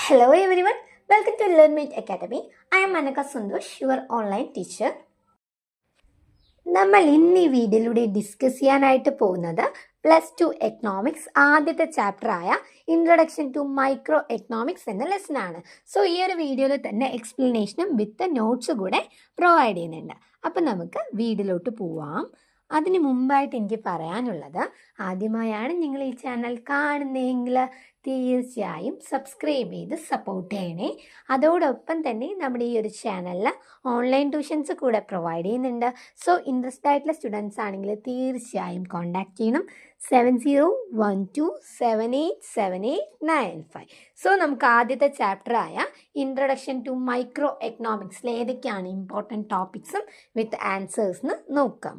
Hello everyone, welcome to LearnMate Academy. I am Manaka Sundosh, your online teacher. നമ്മൾ ഇന്ന് ഈ വീഡിയോയിലൂടെ discuss ചെയ്യാനായിട്ട് പോകുന്നത് +2 എക്കണോമിക്സ് ആദ്യത്തെ ചാപ്റ്റർ ആയ ഇൻട്രൊഡക്ഷൻ ടു മൈക്രോ എക്കണോമിക്സ് എന്ന ലെസൺ ആണ്. സോ ഈ ഒരു വീഡിയോയിൽ തന്നെ എക്സ്പ്ലനേഷനും വിത്ത് നോട്ട്സ് കൂടെ പ്രൊവൈഡ് ചെയ്യുന്നുണ്ട്. അപ്പം നമുക്ക് വീഡിയോയിലോട്ട് പോവാം. അതിന് മുമ്പായിട്ട് എനിക്ക് പറയാനുള്ളത്, ആദ്യമായാണ് നിങ്ങൾ ഈ ചാനൽ കാണുന്നതെങ്കിൽ തീർച്ചയായും സബ്സ്ക്രൈബ് ചെയ്ത് സപ്പോർട്ട് ചെയ്യണേ. അതോടൊപ്പം തന്നെ നമ്മുടെ ഈ ഒരു ചാനലിൽ ഓൺലൈൻ ട്യൂഷൻസ് കൂടെ പ്രൊവൈഡ് ചെയ്യുന്നുണ്ട്. സോ ഇൻട്രസ്റ്റ് ആയിട്ടുള്ള സ്റ്റുഡൻസ് ആണെങ്കിൽ തീർച്ചയായും കോൺടാക്ട് ചെയ്യണം 7012787895. സോ നമുക്ക് ആദ്യത്തെ ചാപ്റ്റർ ആയ ഇൻട്രൊഡക്ഷൻ ടു മൈക്രോ എക്കണോമിക്സിൽ ഏതൊക്കെയാണ് ഇമ്പോർട്ടൻറ്റ് ടോപ്പിക്സും വിത്ത് ആൻസേഴ്സ് നോക്കാം.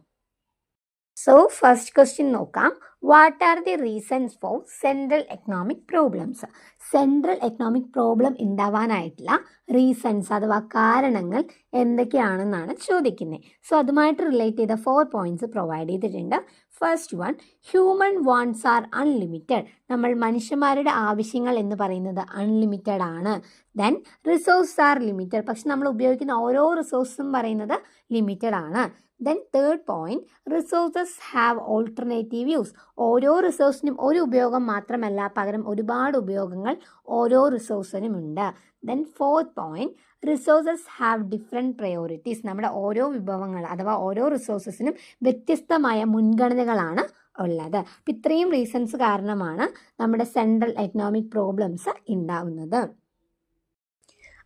സോ ഫസ്റ്റ് ക്വസ്റ്റ്യൻ നോക്കാം. What are the reasons for central economic problems? Central economic problem ഉണ്ടാവാനായിട്ടുള്ള റീസൺസ് അഥവാ കാരണങ്ങൾ എന്തൊക്കെയാണെന്നാണ് ചോദിക്കുന്നത്. സോ അതുമായിട്ട് റിലേറ്റ് ചെയ്ത 4 പോയിന്റ്സ് പ്രൊവൈഡ് ചെയ്തിട്ടുണ്ട്. First one, human wants are unlimited. നമ്മൾ മനുഷ്യന്മാരുടെ ആവശ്യങ്ങൾ എന്ന് പറയുന്നത് അൺലിമിറ്റഡ് ആണ്. Then resource are limited. പക്ഷെ നമ്മൾ ഉപയോഗിക്കുന്ന ഓരോ റിസോഴ്സും പറയുന്നത് ലിമിറ്റഡ് ആണ്. Then third point, resources have alternative use. ഓരോ റിസോഴ്സിനും ഒരു ഉപയോഗം മാത്രമല്ല, പകരം ഒരുപാട് ഉപയോഗങ്ങൾ ഓരോ റിസോഴ്സിനും ഉണ്ട്. Then fourth point, resources have different priorities. നമ്മുടെ ഓരോ വിഭവങ്ങൾ അഥവാ ഓരോ റിസോഴ്സസിനും വ്യത്യസ്തമായ മുൻഗണനകളാണ് ഉള്ളത്. അപ്പം ഇത്രയും റീസൺസ് കാരണമാണ് നമ്മുടെ സെൻട്രൽ എക്കണോമിക് പ്രോബ്ലംസ് ഉണ്ടാവുന്നത്.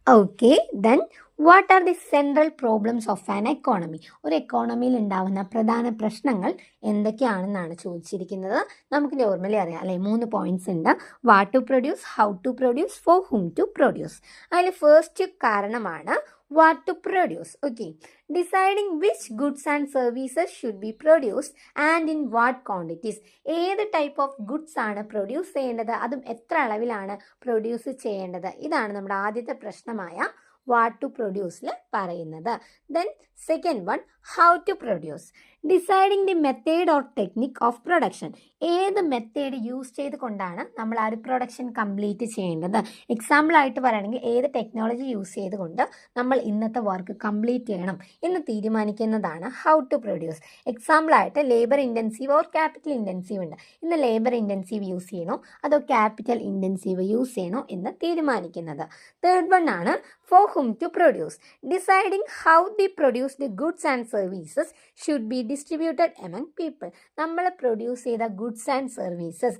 Okay, then what are the central problems of an economy? ഒരു എക്കോണമിയിൽ ഉണ്ടാവുന്ന പ്രധാന പ്രശ്നങ്ങൾ എന്തൊക്കെയാണെന്നാണ് ചോദിച്ചിരിക്കുന്നത്. നമുക്ക് നോർമലി അറിയാം അല്ലെ, 3 പോയിന്റ്സ് ഉണ്ട്. What to produce, how to produce, for whom to produce. അതിൽ ഫസ്റ്റ് കാരണമാണ് what to produce. Okay, deciding which goods and services should be produced and in what quantities. ഏത് ടൈപ്പ് ഓഫ് ഗുഡ്സ് ആണ് produce ചെയ്യേണ്ടത്, അതും എത്ര അളവിലാണ് produce ചെയ്യേണ്ടത്, ഇതാണ് നമ്മുടെ ആദ്യത്തെ പ്രശ്നമായ വാട്ട് ടു പ്രൊഡ്യൂസിൽ പറയുന്നത്. Then second one, how to produce. Deciding the method or technique of production. ഏത് മെത്തേഡ് യൂസ് ചെയ്ത് കൊണ്ടാണ് നമ്മൾ ആ ഒരു പ്രൊഡക്ഷൻ കംപ്ലീറ്റ് ചെയ്യേണ്ടത്. എക്സാമ്പിൾ ആയിട്ട് പറയുകയാണെങ്കിൽ ഏത് ടെക്നോളജി യൂസ് ചെയ്തുകൊണ്ട് നമ്മൾ ഇന്നത്തെ വർക്ക് കംപ്ലീറ്റ് ചെയ്യണം എന്ന് തീരുമാനിക്കുന്നതാണ് ഹൗ ടു പ്രൊഡ്യൂസ്. എക്സാമ്പിൾ ആയിട്ട് labour intensive or capital intensive ഉണ്ട്. ഇന്ന് ലേബർ ഇൻറ്റൻസീവ് യൂസ് ചെയ്യണോ അതോ ക്യാപിറ്റൽ ഇൻറ്റൻസീവ് യൂസ് ചെയ്യണോ എന്ന് തീരുമാനിക്കുന്നത്. തേർഡ് വൺ ആണ് for whom to produce. Deciding how the produced goods and services should be distributed among people. നമ്മൾ പ്രൊഡ്യൂസ് ചെയ്ത ഗുഡ്സ് ആൻഡ് സർവീസസ്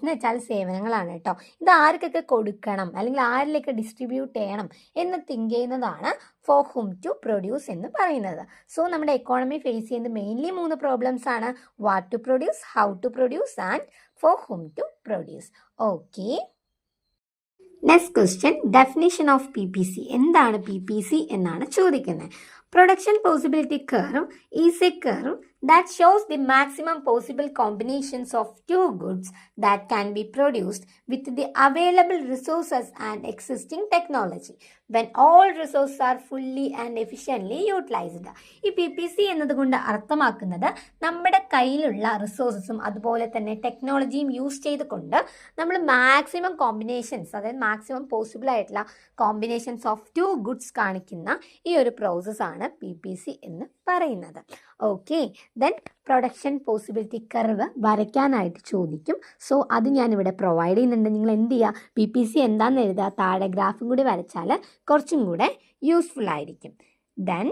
എന്ന് വെച്ചാൽ സേവനങ്ങളാണ് കേട്ടോ. ഇത് ആർക്കൊക്കെ കൊടുക്കണം അല്ലെങ്കിൽ ആരിലേക്ക് ഡിസ്ട്രിബ്യൂട്ട് ചെയ്യണം എന്ന് തിങ്ക് ചെയ്യുന്നതാണ് ഫോർ ഹും ടു പ്രൊഡ്യൂസ് എന്ന് പറയുന്നത്. സോ നമ്മുടെ എക്കോണമി ഫേസ് ചെയ്യുന്നത് മെയിൻലി 3 പ്രോബ്ലംസ് ആണ്. What to produce, how to produce and for whom to produce. Okay, next question, definition of PPC. എന്താണ് PPC എന്നാണ് ചോദിക്കുന്നത്. Production possibility curve is a curve that shows the maximum possible combinations of two goods that can be produced with the available resources and existing technology when all resources are fully and efficiently utilized. ഈ PPC എന്നതുകൊണ്ട് അർത്ഥമാക്കുന്നത് നമ്മുടെ കയ്യിലുള്ള റിസോഴ്സസും അതുപോലെ തന്നെ ടെക്നോളജിയും use ചെയ്തുകൊണ്ട് നമ്മൾ മാക്സിമം കോമ്പിനേഷൻസ്, അതായത് മാക്സിമം പോസിബിൾ ആയിട്ടുള്ള കോമ്പിനേഷൻസ് ഓഫ് 2 ഗുഡ്സ് കാണിക്കുന്ന ഈ ഒരു പ്രോസസ്സാണ് PPC എന്ന് പറയുന്നത്. Okay, then production possibility curve വരയ്ക്കാനായിട്ട് ചോദിക്കും. സോ അത് ഞാനിവിടെ പ്രൊവൈഡ് ചെയ്യുന്നുണ്ട്. നിങ്ങൾ എന്ത് ചെയ്യുക, PPC എന്താണെന്ന് എഴുതുക, താഴെ ഗ്രാഫും കൂടി വരച്ചാൽ കുറച്ചും കൂടെ യൂസ്ഫുൾ ആയിരിക്കും. Then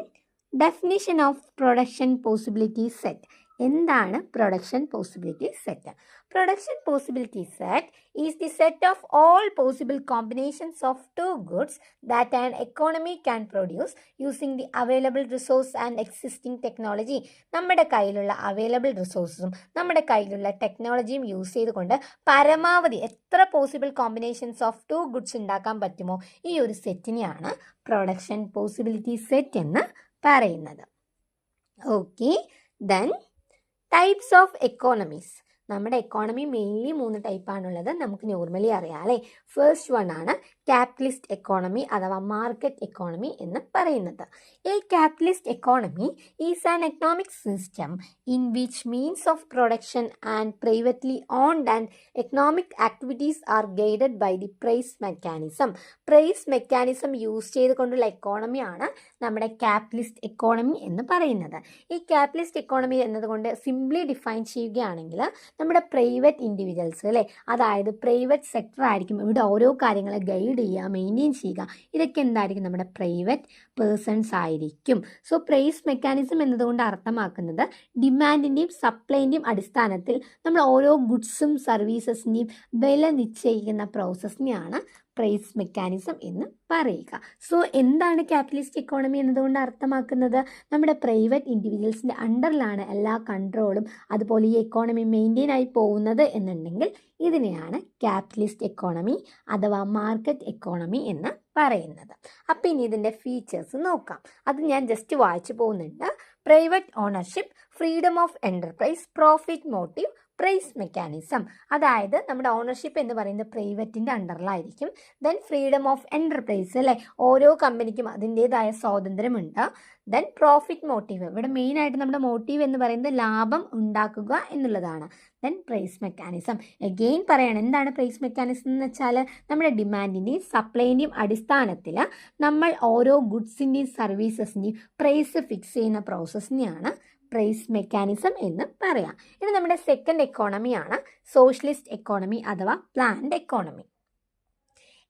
definition of production possibility set. എന്താണ് production possibility set? Production possibility set is the set of all possible combinations of 2 goods that an economy can produce using the available resource and existing technology. നമ്മുടെ കയ്യിലുള്ള available റിസോഴ്സസും നമ്മുടെ കയ്യിലുള്ള ടെക്നോളജിയും use ചെയ്തുകൊണ്ട് പരമാവധി എത്ര possible combinations of 2 goods ഉണ്ടാക്കാൻ പറ്റുമോ ഈ ഒരു സെറ്റിനെയാണ് പ്രൊഡക്ഷൻ പോസിബിലിറ്റി സെറ്റ് എന്ന് പറയുന്നത്. Okay, then types of economies. നമ്മുടെ എക്കോണമി മെയിൻലി 3 ടൈപ്പാണുള്ളത്, നമുക്ക് നോർമലി അറിയാം അല്ലേ. ഫസ്റ്റ് വൺ ആണ് ക്യാപിറ്റലിസ്റ്റ് എക്കോണമി അഥവാ മാർക്കറ്റ് എക്കോണമി എന്ന് പറയുന്നത്. A capitalist economy is an economic system in which means of production and privately owned and economic activities are guided by the price mechanism. Price mechanism use ചെയ്തുകൊണ്ടുള്ള എക്കോണമിയാണ് നമ്മുടെ capitalist economy എന്ന് പറയുന്നത്. ഈ capitalist economy എന്നതുകൊണ്ട് simply define ചെയ്യുകയാണെങ്കിൽ നമ്മുടെ private individuals അല്ലേ, അതായത് പ്രൈവറ്റ് സെക്ടർ ആയിരിക്കും ഇവിടെ ഓരോ കാര്യങ്ങളെ ഗൈഡ് ചെയ്യുക, മെയിൻറ്റെയിൻ ചെയ്യുക. ഇതൊക്കെ എന്തായിരിക്കും, നമ്മുടെ പ്രൈവറ്റ് പേഴ്സൺസ് ആയിരിക്കും. സോ പ്രൈസ് മെക്കാനിസം എന്നതുകൊണ്ട് അർത്ഥമാക്കുന്നത് ഡിമാൻഡിൻ്റെയും സപ്ലൈൻ്റെയും അടിസ്ഥാനത്തിൽ നമ്മൾ ഓരോ ഗുഡ്സും സർവീസസിൻ്റെയും വില നിശ്ചയിക്കുന്ന പ്രോസസ്സിനെയാണ് പ്രൈസ് മെക്കാനിസം എന്ന് പറയുക. സോ എന്താണ് ക്യാപിറ്റലിസ്റ്റ് എക്കോണമി എന്നതുകൊണ്ട് അർത്ഥമാക്കുന്നത്, നമ്മുടെ പ്രൈവറ്റ് ഇൻഡിവിജ്വൽസിൻ്റെ അണ്ടറിലാണ് എല്ലാ കൺട്രോളും അതുപോലെ ഈ എക്കോണമി മെയിൻറ്റെയിൻ ആയി പോകുന്നത് എന്നുണ്ടെങ്കിൽ ഇതിനെയാണ് ക്യാപിറ്റലിസ്റ്റ് എക്കോണമി അഥവാ മാർക്കറ്റ് എക്കോണമി എന്ന് പറയുന്നത്. അപ്പം ഇനി ഇതിൻ്റെ ഫീച്ചേഴ്സ് നോക്കാം. അത് ഞാൻ ജസ്റ്റ് വായിച്ചു പോകുന്നുണ്ട്. Private ownership, freedom of enterprise, profit motive, price mechanism. അതായത് നമ്മുടെ ഓണർഷിപ്പ് എന്ന് പറയുന്നത് പ്രൈവറ്റിൻ്റെ അണ്ടറിലായിരിക്കും. ദെൻ ഫ്രീഡം ഓഫ് എൻ്റർപ്രൈസ് അല്ലേ, ഓരോ കമ്പനിക്കും അതിൻ്റേതായ സ്വാതന്ത്ര്യമുണ്ട്. ദെൻ പ്രോഫിറ്റ് മോട്ടീവ്, ഇവിടെ മെയിനായിട്ട് നമ്മുടെ മോട്ടീവ് എന്ന് പറയുന്നത് ലാഭം ഉണ്ടാക്കുക എന്നുള്ളതാണ്. ദെൻ പ്രൈസ് മെക്കാനിസം, എഗെയിൻ പറയണം എന്താണ് പ്രൈസ് മെക്കാനിസം എന്ന് വെച്ചാൽ നമ്മുടെ ഡിമാൻഡിൻ്റെയും സപ്ലൈൻ്റെയും അടിസ്ഥാനത്തിൽ നമ്മൾ ഓരോ ഗുഡ്സിൻ്റെയും സർവീസസിൻ്റെയും പ്രൈസ് ഫിക്സ് ചെയ്യുന്ന പ്രോസസ്സിനെയാണ് പ്രൈസ് മെക്കാനിസം എന്ന് പറയാം. ഇനി നമ്മുടെ സെക്കൻഡ് എക്കോണമിയാണ് സോഷ്യലിസ്റ്റ് എക്കോണമി അഥവാ planned economy.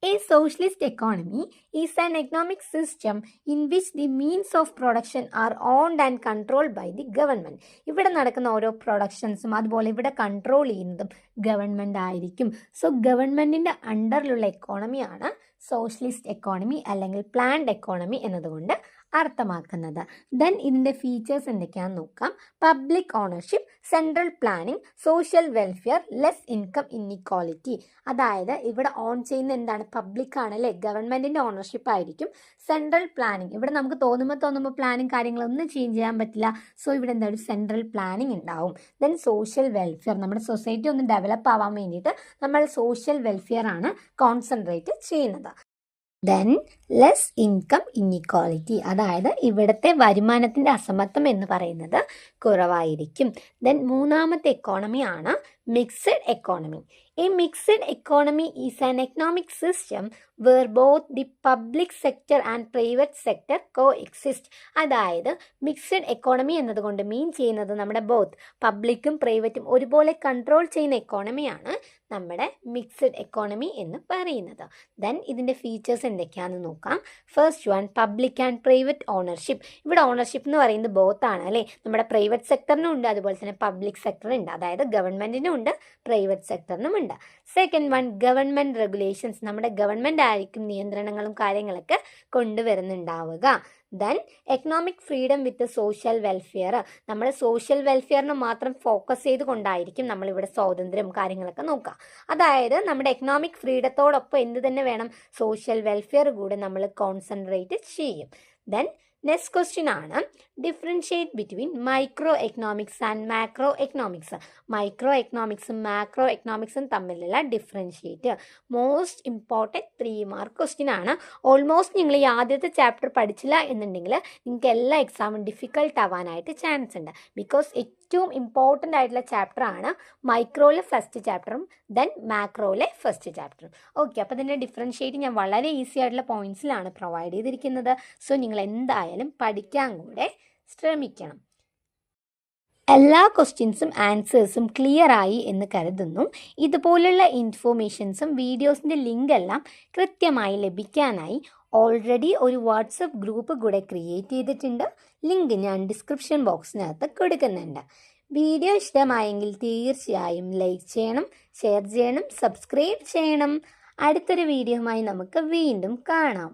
A socialist economy is an economic system in which the means of production are owned and controlled by the government. ഇവിടെ നടക്കുന്ന ഓരോ പ്രൊഡക്ഷൻസും അതുപോലെ ഇവിടെ കൺട്രോൾ ചെയ്യുന്നതും ഗവൺമെൻറ് ആയിരിക്കും. സോ ഗവൺമെൻറ്റിൻ്റെ അണ്ടറിലുള്ള എക്കോണമിയാണ് സോഷ്യലിസ്റ്റ് എക്കോണമി അല്ലെങ്കിൽ പ്ലാൻഡ് എക്കോണമി എന്നതുകൊണ്ട് അർത്ഥമാക്കുന്നത്. ദെൻ ഇതിൻ്റെ ഫീച്ചേഴ്സ് എന്തൊക്കെയാണെന്ന് നോക്കാം. Public ownership, central planning, social welfare, less income inequality. അതായത് ഇവിടെ ഓൺ ചെയ്യുന്ന എന്താണ്, പബ്ലിക് ആണല്ലേ, ഗവൺമെൻറ്റിൻ്റെ ഓണർഷിപ്പ് ആയിരിക്കും. സെൻട്രൽ പ്ലാനിങ്, ഇവിടെ നമുക്ക് തോന്നുമ്പോൾ പ്ലാനിങ് കാര്യങ്ങളൊന്നും ചേഞ്ച് ചെയ്യാൻ പറ്റില്ല. സോ ഇവിടെ എന്താ, ഒരു സെൻട്രൽ പ്ലാനിങ് ഉണ്ടാവും. ദെൻ സോഷ്യൽ വെൽഫെയർ, നമ്മുടെ സൊസൈറ്റി ഒന്ന് ഡെവലപ്പ് ആവാൻ വേണ്ടിയിട്ട് നമ്മൾ സോഷ്യൽ വെൽഫെയർ ആണ് കോൺസെൻട്രേറ്റ് ചെയ്യുന്നത്. ദെൻ ലെസ് ഇൻകം ഇൻഇക്വാലിറ്റി, അതായത് ഇവിടുത്തെ വരുമാനത്തിൻ്റെ അസമത്വം എന്ന് പറയുന്നത് കുറവായിരിക്കും. ദെൻ മൂന്നാമത്തെ എക്കോണമിയാണ് mixed economy. A mixed economy is an economic system where both the public sector and private sector coexist. അതായത് മിക്സഡ് എക്കോണമി എന്നതുകൊണ്ട് മീൻ ചെയ്യുന്നത് നമ്മുടെ ബോത്ത് പബ്ലിക്കും പ്രൈവറ്റും ഒരുപോലെ കൺട്രോൾ ചെയ്യുന്ന എക്കോണമിയാണ് നമ്മുടെ മിക്സഡ് എക്കോണമി എന്ന് പറയുന്നത്. ദെൻ ഇതിൻ്റെ ഫീച്ചേഴ്സ് എന്തൊക്കെയാണെന്ന് നോക്കാം. First one, public and private ownership. ഇവിടെ ഓണർഷിപ്പ് എന്ന് പറയുന്നത് ബോത്ത് ആണ് അല്ലേ, നമ്മുടെ പ്രൈവറ്റ് സെക്ടറിനും ഉണ്ട് അതുപോലെ തന്നെ പബ്ലിക് സെക്ടറും ഉണ്ട്, അതായത് ഗവൺമെൻറ്റിനും ഉണ്ട് പ്രൈവറ്റ് സെക്ടറിനും ഉണ്ട്. സെക്കൻഡ് വൺ, ഗവൺമെൻറ് റെഗുലേഷൻസ്, നമ്മുടെ ഗവൺമെൻറ് ആയിരിക്കും നിയന്ത്രണങ്ങളും കാര്യങ്ങളൊക്കെ കൊണ്ടുവരുന്നുണ്ടാവുക. Then economic freedom with social welfare, നമ്മൾ സോഷ്യൽ വെൽഫെയറിന് മാത്രം ഫോക്കസ് ചെയ്തുകൊണ്ടായിരിക്കും നമ്മളിവിടെ സ്വാതന്ത്ര്യം കാര്യങ്ങളൊക്കെ നോക്കുക. അതായത് നമ്മുടെ എക്കണോമിക് ഫ്രീഡത്തോടൊപ്പം എന്ത് തന്നെ വേണം, സോഷ്യൽ വെൽഫെയർ കൂടെ നമ്മൾ കോൺസെൻട്രേറ്റ് ചെയ്യും. ദെൻ നെക്സ്റ്റ് ക്വസ്റ്റ്യൻ ആണ് differentiate between microeconomics and macroeconomics. മൈക്രോ എക്കണോമിക്സും മാക്രോ എക്കണോമിക്സും തമ്മിലുള്ള differentiate most important 3 mark question ആണ്. ഓൾമോസ്റ്റ് നിങ്ങൾ ഈ ആദ്യത്തെ ചാപ്റ്റർ പഠിച്ചില്ല എന്നുണ്ടെങ്കിൽ നിങ്ങൾക്ക് എല്ലാ എക്സാമും ഡിഫിക്കൽട്ട് ആവാനായിട്ട് ചാൻസ് ഉണ്ട്. ബിക്കോസ് ഏറ്റവും ഇമ്പോർട്ടൻ്റ് ആയിട്ടുള്ള ചാപ്റ്റർ ആണ് മൈക്രോയിലെ ഫസ്റ്റ് ചാപ്റ്ററും ദെൻ മാക്രോയിലെ ഫസ്റ്റ് ചാപ്റ്ററും. ഓക്കെ, അപ്പോൾ ഇതിൻ്റെ ഡിഫറൻഷിയേറ്റ് ഞാൻ വളരെ ഈസി ആയിട്ടുള്ള പോയിന്റ്സിലാണ് പ്രൊവൈഡ് ചെയ്തിരിക്കുന്നത്. സോ നിങ്ങൾ എന്തായാലും പഠിക്കാൻ കൂടെ ശ്രമിക്കണം. എല്ലാ ക്വസ്റ്റ്യൻസും ആൻസേഴ്സും ക്ലിയർ ആയി എന്ന് കരുതുന്നു. ഇതുപോലുള്ള ഇൻഫോർമേഷൻസും വീഡിയോസിൻ്റെ ലിങ്ക് എല്ലാം കൃത്യമായി ലഭിക്കാനായി ഓൾറെഡി ഒരു വാട്സപ്പ് ഗ്രൂപ്പ് കൂടെ ക്രിയേറ്റ് ചെയ്തിട്ടുണ്ട്. ലിങ്ക് ഞാൻ ഡിസ്ക്രിപ്ഷൻ ബോക്സിനകത്ത് കൊടുക്കുന്നുണ്ട്. വീഡിയോ ഇഷ്ടമായെങ്കിൽ തീർച്ചയായും ലൈക്ക് ചെയ്യണം, ഷെയർ ചെയ്യണം, സബ്സ്ക്രൈബ് ചെയ്യണം. അടുത്തൊരു വീഡിയോയുമായി നമുക്ക് വീണ്ടും കാണാം.